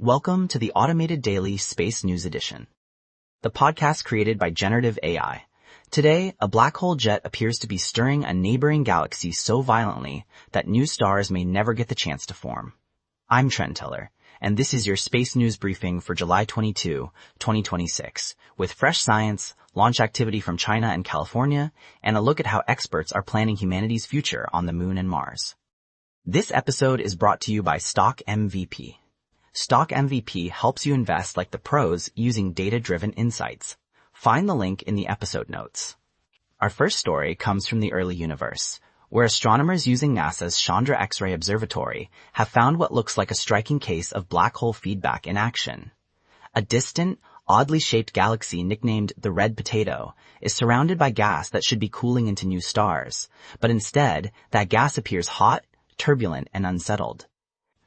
Welcome to the Automated Daily Space News Edition, the podcast created by generative AI. Today, a black hole jet appears to be stirring a neighboring galaxy so violently that new stars may never get the chance to form. I'm Trent Teller, and this is your space news briefing for July 22, 2026, with fresh science, launch activity from China and California, and a look at how experts are planning humanity's future on the Moon and Mars. This episode is brought to you by Stock MVP. Stock MVP helps you invest like the pros using data-driven insights. Find the link in the episode notes. Our first story comes from the early universe, where astronomers using NASA's Chandra X-ray Observatory have found what looks like a striking case of black hole feedback in action. A distant, oddly shaped galaxy nicknamed the Red Potato is surrounded by gas that should be cooling into new stars, but instead, that gas appears hot, turbulent, and unsettled.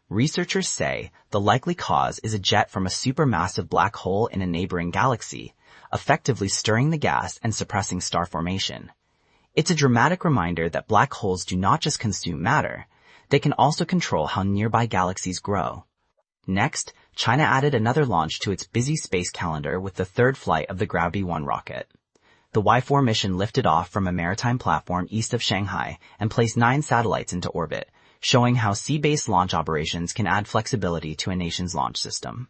Researchers say the likely cause is a jet from a supermassive black hole in a neighboring galaxy, effectively stirring the gas and suppressing star formation. It's a dramatic reminder that black holes do not just consume matter, they can also control how nearby galaxies grow. Next, China added another launch to its busy space calendar with the third flight of the Gravity-1 rocket. The Y4 mission lifted off from a maritime platform east of Shanghai and placed 9 satellites into orbit, showing how sea-based launch operations can add flexibility to a nation's launch system.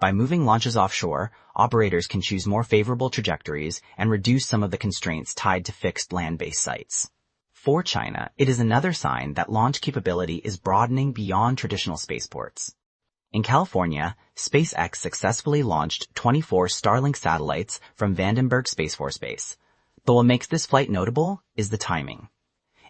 By moving launches offshore, operators can choose more favorable trajectories and reduce some of the constraints tied to fixed land-based sites. For China, it is another sign that launch capability is broadening beyond traditional spaceports. In California, SpaceX successfully launched 24 Starlink satellites from Vandenberg Space Force Base. But what makes this flight notable is the timing.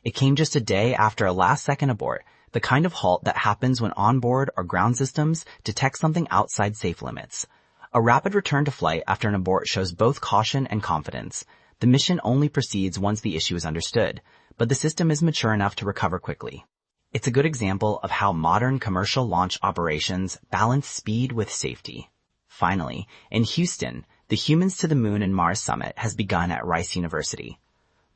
It came just a day after a last-second abort, the kind of halt that happens when onboard or ground systems detect something outside safe limits. A rapid return to flight after an abort shows both caution and confidence. The mission only proceeds once the issue is understood, but the system is mature enough to recover quickly. It's a good example of how modern commercial launch operations balance speed with safety. Finally, in Houston, the Humans to the Moon and Mars Summit has begun at Rice University.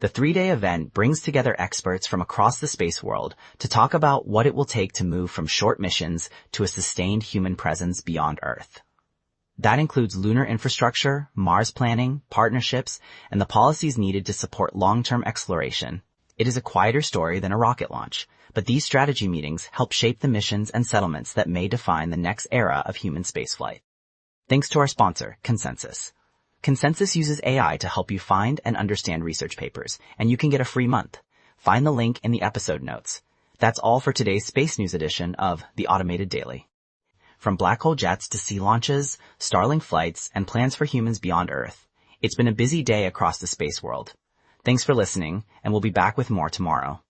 The 3-day event brings together experts from across the space world to talk about what it will take to move from short missions to a sustained human presence beyond Earth. That includes lunar infrastructure, Mars planning, partnerships, and the policies needed to support long-term exploration. It is a quieter story than a rocket launch, but these strategy meetings help shape the missions and settlements that may define the next era of human spaceflight. Thanks to our sponsor, Consensus. Consensus uses AI to help you find and understand research papers, and you can get a free month. Find the link in the episode notes. That's all for today's Space News edition of the Automated Daily. From black hole jets to sea launches, Starlink flights, and plans for humans beyond Earth, it's been a busy day across the space world. Thanks for listening, and we'll be back with more tomorrow.